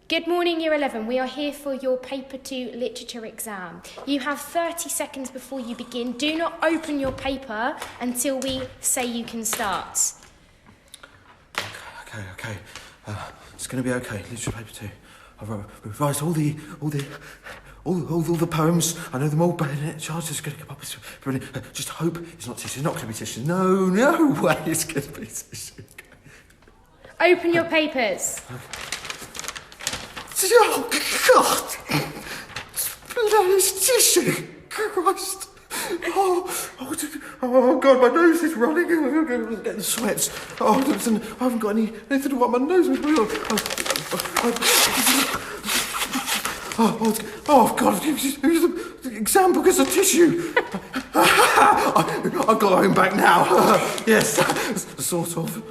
Good morning, Year 11. We are here for your Paper 2 Literature exam. You have 30 seconds before you begin. Do not open your paper until we say you can start. Okay. It's going to be okay. Literature Paper 2. I've revised all the poems. I know them all. Bayonet charge is going to come up. Just hope it's not tissue. It's not going to be tissue. No way it's going to be tissue. Open your papers. Oh, God! It's tissue! Christ! Oh, God, my nose is running. I'm getting sweats. Oh, listen, I haven't got anything to wipe my nose with. Oh, God, use the exam book as a tissue. I've got home back now. Yes, sort of.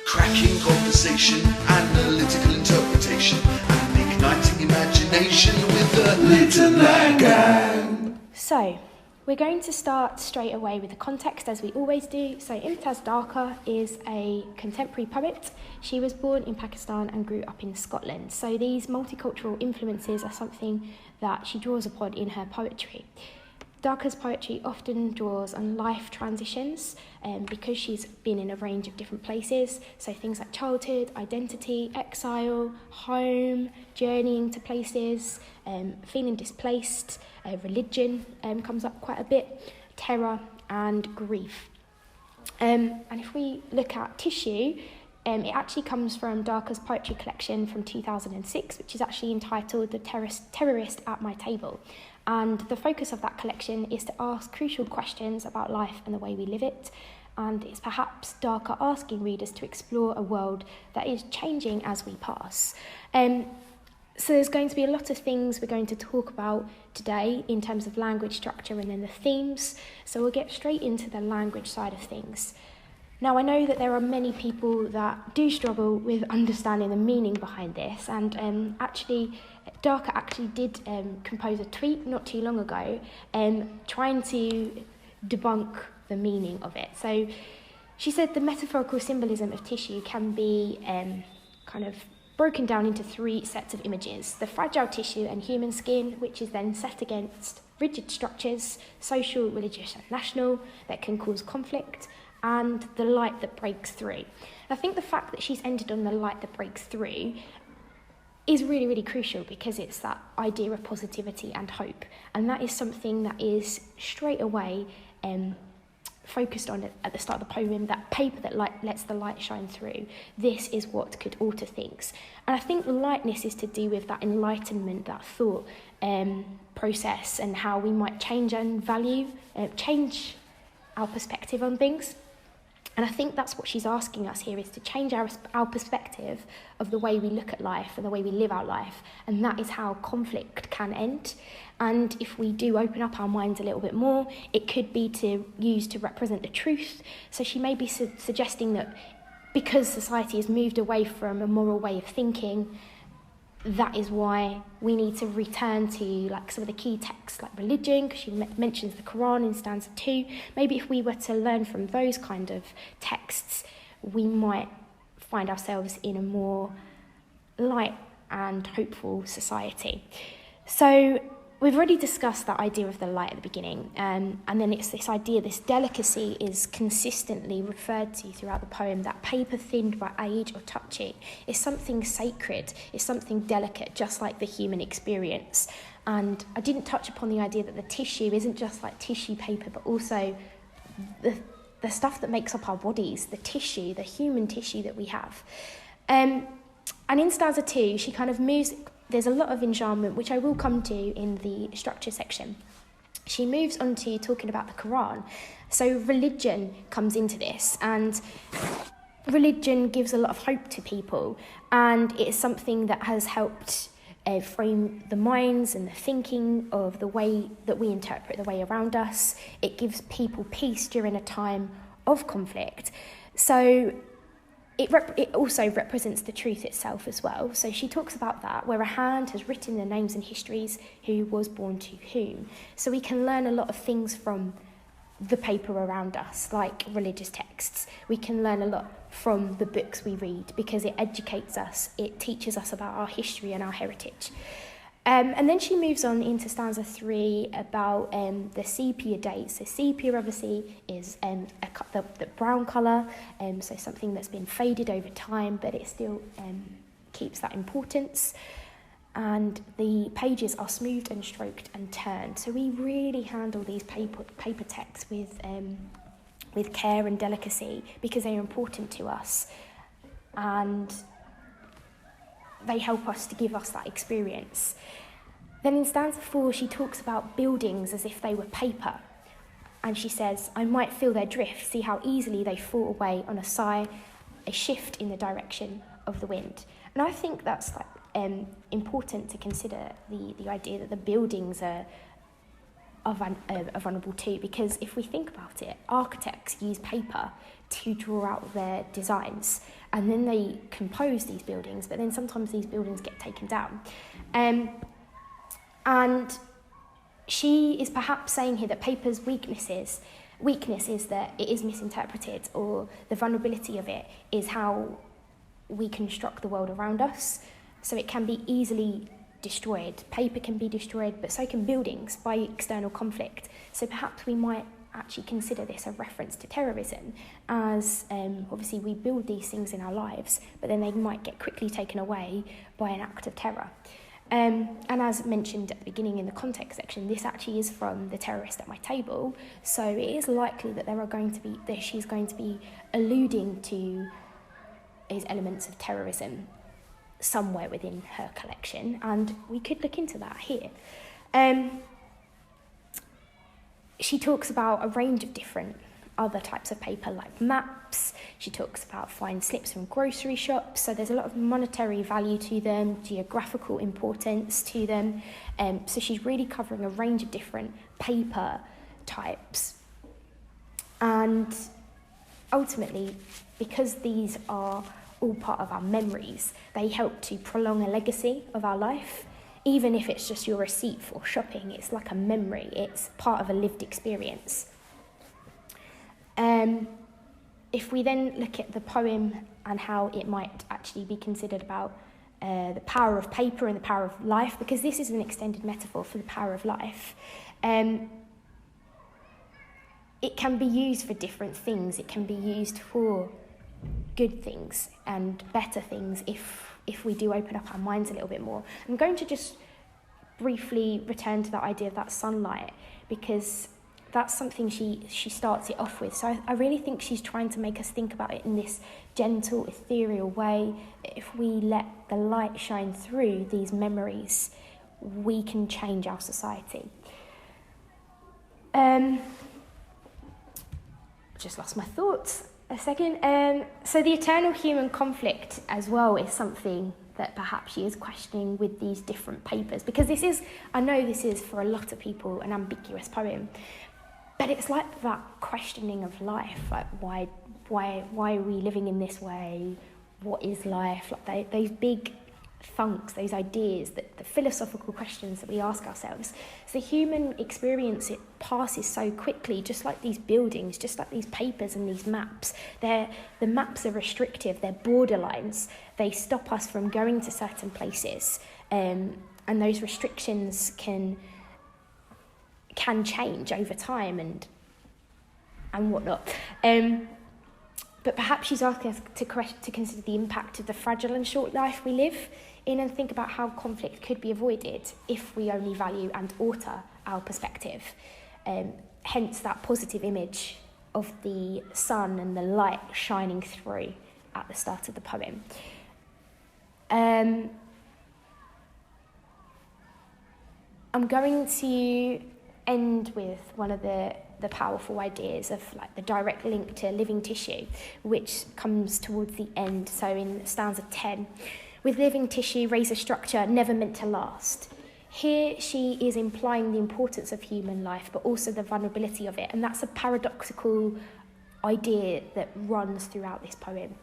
Cracking conversation, analytical interpretation, and igniting imagination with the Little Man Gang. So, we're going to start straight away with the context, as we always do. So, Imtiaz Dharker is a contemporary poet. She was born in Pakistan and grew up in Scotland. So, these multicultural influences are something that she draws upon in her poetry. Dharker's poetry often draws on life transitions because she's been in a range of different places. So things like childhood, identity, exile, home, journeying to places, feeling displaced, religion comes up quite a bit, terror and grief. And if we look at tissue, it actually comes from Dharker's poetry collection from 2006, which is actually entitled The Terrorist at My Table. And the focus of that collection is to ask crucial questions about life and the way we live it. And it's perhaps Dharker asking readers to explore a world that is changing as we pass. So there's going to be a lot of things we're going to talk about today in terms of language structure and then the themes. So we'll get straight into the language side of things. Now, I know that there are many people that do struggle with understanding the meaning behind this, and Dharker actually did compose a tweet not too long ago trying to debunk the meaning of it. So she said the metaphorical symbolism of tissue can be kind of broken down into three sets of images: the fragile tissue and human skin, which is then set against rigid structures, social, religious and national, that can cause conflict, and the light that breaks through. I think the fact that she's ended on the light that breaks through is really, really crucial, because it's that idea of positivity and hope. And that is something that is straight away focused on at the start of the poem, that paper that lets the light shine through. This is what could alter things. And I think lightness is to do with that enlightenment, that thought process, and how we might change change our perspective on things. And I think that's what she's asking us here, is to change our perspective of the way we look at life and the way we live our life. And that is how conflict can end. And if we do open up our minds a little bit more, it could be used to represent the truth. So she may be suggesting that because society has moved away from a moral way of thinking, that is why we need to return to some of the key texts like religion, because she mentions the Quran in stanza 2. Maybe if we were to learn from those kind of texts, we might find ourselves in a more light and hopeful society. So we've already discussed that idea of the light at the beginning, and then it's this idea, this delicacy is consistently referred to throughout the poem, that paper thinned by age or touching is something sacred, is something delicate, just like the human experience. And I didn't touch upon the idea that the tissue isn't just like tissue paper, but also the stuff that makes up our bodies, the tissue, the human tissue that we have. And in stanza 2, she kind of moves. There's a lot of enjambment, which I will come to in the structure section. She moves on to talking about the Quran. So religion comes into this, and religion gives a lot of hope to people, and it is something that has helped frame the minds and the thinking of the way that we interpret the way around us. It gives people peace during a time of conflict. So it also represents the truth itself as well. So she talks about that, where a hand has written the names and histories, who was born to whom. So we can learn a lot of things from the paper around us, like religious texts. We can learn a lot from the books we read because it educates us, it teaches us about our history and our heritage. And then she moves on into stanza 3 about the sepia dates. So sepia obviously is the brown colour, so something that's been faded over time, but it still keeps that importance. And the pages are smoothed and stroked and turned. So we really handle these paper texts with care and delicacy because they are important to us, and they help us to give us that experience. Then in stanza 4, she talks about buildings as if they were paper. And she says, I might feel their drift, see how easily they fall away on a sigh, a shift in the direction of the wind. And I think that's important to consider the idea that the buildings are vulnerable too, because if we think about it, architects use paper to draw out their designs, and then they compose these buildings, but then sometimes these buildings get taken down. And she is perhaps saying here that paper's weakness is that it is misinterpreted, or the vulnerability of it is how we construct the world around us. So it can be easily destroyed. Paper can be destroyed, but so can buildings by external conflict. So perhaps we might actually consider this a reference to terrorism, as obviously we build these things in our lives, but then they might get quickly taken away by an act of terror. And as mentioned at the beginning in the context section, this actually is from The Terrorist at My Table, so it is likely that she's going to be alluding to these elements of terrorism somewhere within her collection, and we could look into that here. She talks about a range of different other types of paper, like maps. She talks about fine slips from grocery shops, so there's a lot of monetary value to them, geographical importance to them. So she's really covering a range of different paper types. And ultimately, because these are all part of our memories, they help to prolong a legacy of our life. Even if it's just your receipt for shopping, it's like a memory, it's part of a lived experience. If we then look at the poem and how it might actually be considered about the power of paper and the power of life, because this is an extended metaphor for the power of life, it can be used for different things. It can be used for good things and better things if we do open up our minds a little bit more. I'm going to just briefly return to that idea of that sunlight, because that's something she starts it off with. So I really think she's trying to make us think about it in this gentle, ethereal way. If we let the light shine through these memories, we can change our society. Just lost my thoughts a second. So the eternal human conflict as well is something that perhaps she is questioning with these different papers, because I know this is for a lot of people an ambiguous poem, but it's like that questioning of life, like why are we living in this way? What is life? Like those big thunks, those ideas, the philosophical questions that we ask ourselves. So the human experience, it passes so quickly, just like these buildings, just like these papers and these maps. The maps are restrictive, they're borderlines. They stop us from going to certain places, and those restrictions can change over time and whatnot. But perhaps she's asking us to consider the impact of the fragile and short life we live in, and think about how conflict could be avoided if we only value and alter our perspective. Hence that positive image of the sun and the light shining through at the start of the poem. I'm going to end with one of the powerful ideas of like the direct link to living tissue, which comes towards the end. So in stanza 10, with living tissue, raise a structure never meant to last. Here she is implying the importance of human life, but also the vulnerability of it, and that's a paradoxical idea that runs throughout this poem.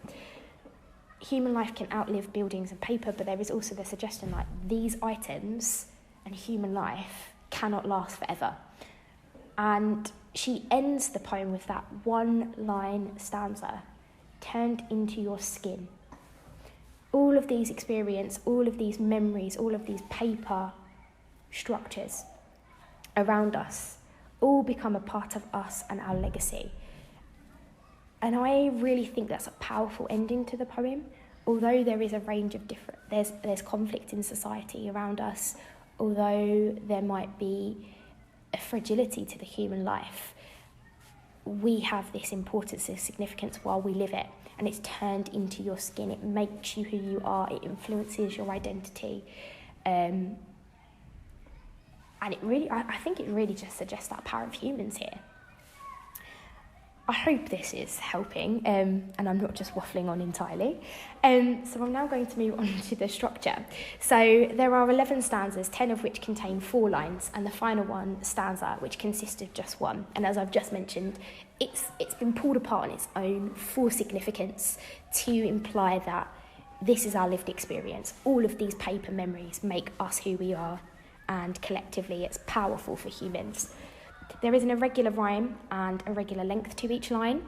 Human life can outlive buildings and paper, but there is also the suggestion like these items and human life cannot last forever. And she ends the poem with that one-line stanza, turned into your skin. All of these experience, all of these memories, all of these paper structures around us all become a part of us and our legacy. And I really think that's a powerful ending to the poem. Although there is a range of different, there's conflict in society around us, although there might be a fragility to the human life, we have this importance and significance while we live it, and it's turned into your skin. It makes you who you are. It influences your identity, and I think it really just suggests that power of humans here. I hope this is helping, and I'm not just waffling on entirely. So I'm now going to move on to the structure. So there are 11 stanzas, 10 of which contain 4 lines, and the final one, stanza, which consists of just one. And as I've just mentioned, it's been pulled apart on its own for significance to imply that this is our lived experience. All of these paper memories make us who we are, and collectively it's powerful for humans. There is an irregular rhyme and a regular length to each line.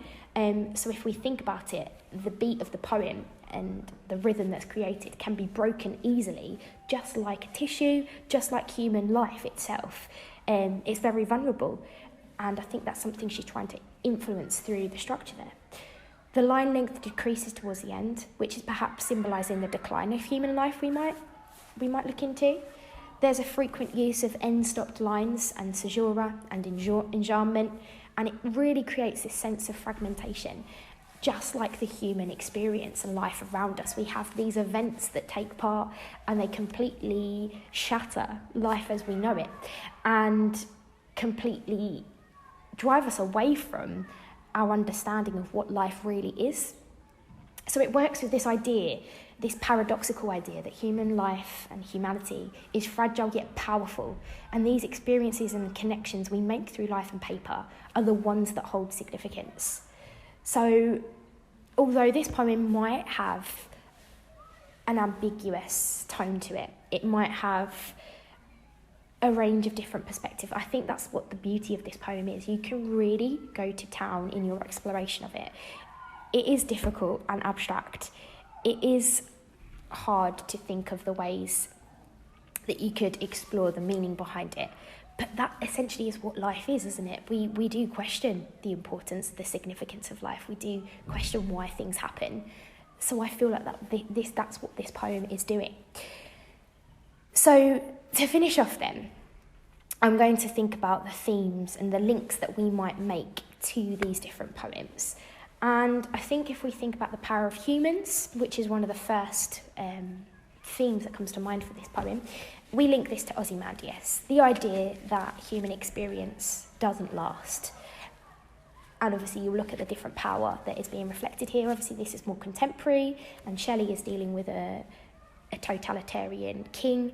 So if we think about it, the beat of the poem and the rhythm that's created can be broken easily, just like a tissue, just like human life itself. It's very vulnerable. And I think that's something she's trying to influence through the structure there. The line length decreases towards the end, which is perhaps symbolising the decline of human life we might look into. There's a frequent use of end-stopped lines and caesura and enjambment, and it really creates this sense of fragmentation. Just like the human experience and life around us, we have these events that take part and they completely shatter life as we know it and completely drive us away from our understanding of what life really is. So it works with this idea, this paradoxical idea that human life and humanity is fragile yet powerful, and these experiences and connections we make through life and paper are the ones that hold significance. So although this poem might have an ambiguous tone to it, it might have a range of different perspectives, I think that's what the beauty of this poem is. You can really go to town in your exploration of it. It is difficult and abstract. It is hard to think of the ways that you could explore the meaning behind it. But that essentially is what life is, isn't it? We do question the importance, the significance of life. We do question why things happen. So I feel like that's what this poem is doing. So to finish off then, I'm going to think about the themes and the links that we might make to these different poems. And I think if we think about the power of humans, which is one of the first themes that comes to mind for this poem, we link this to Ozymandias, the idea that human experience doesn't last. And obviously you look at the different power that is being reflected here. Obviously this is more contemporary, and Shelley is dealing with a totalitarian king.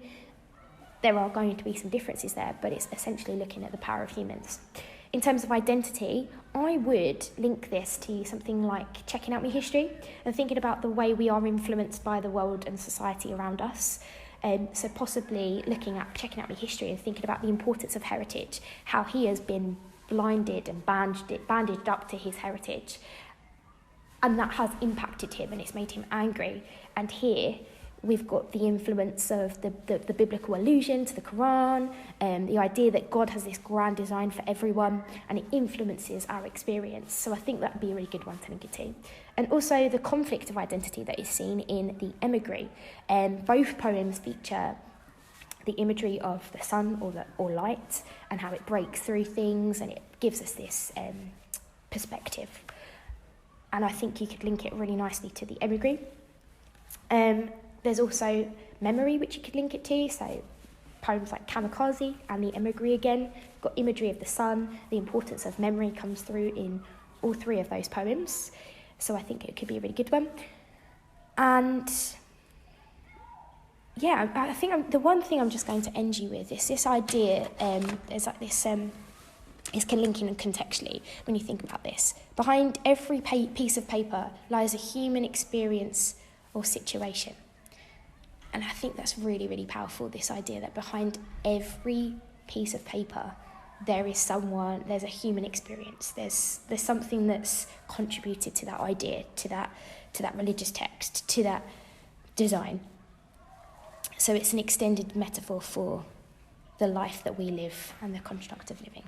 There are going to be some differences there, but it's essentially looking at the power of humans. In terms of identity, I would link this to something like checking out my history and thinking about the way we are influenced by the world and society around us. So possibly looking at checking out my history and thinking about the importance of heritage, how he has been blinded and bandaged up to his heritage. And that has impacted him and it's made him angry. And here we've got the influence of the biblical allusion to the Quran, the idea that God has this grand design for everyone, and it influences our experience. So I think that would be a really good one to link it to. And also the conflict of identity that is seen in the emigre. Both poems feature the imagery of the sun or light and how it breaks through things, and it gives us this perspective. And I think you could link it really nicely to the emigre. There's also memory, which you could link it to, so poems like Kamikaze and the emigre again. Got imagery of the sun, the importance of memory comes through in all 3 of those poems, so I think it could be a really good one. And yeah, I think the one thing I'm just going to end you with is this idea, there's like this, this can link in contextually when you think about this. Behind every piece of paper lies a human experience or situation. And I think that's really, really powerful, this idea that behind every piece of paper there's a human experience. There's something that's contributed to that idea, to that religious text, to that design. So it's an extended metaphor for the life that we live and the construct of living.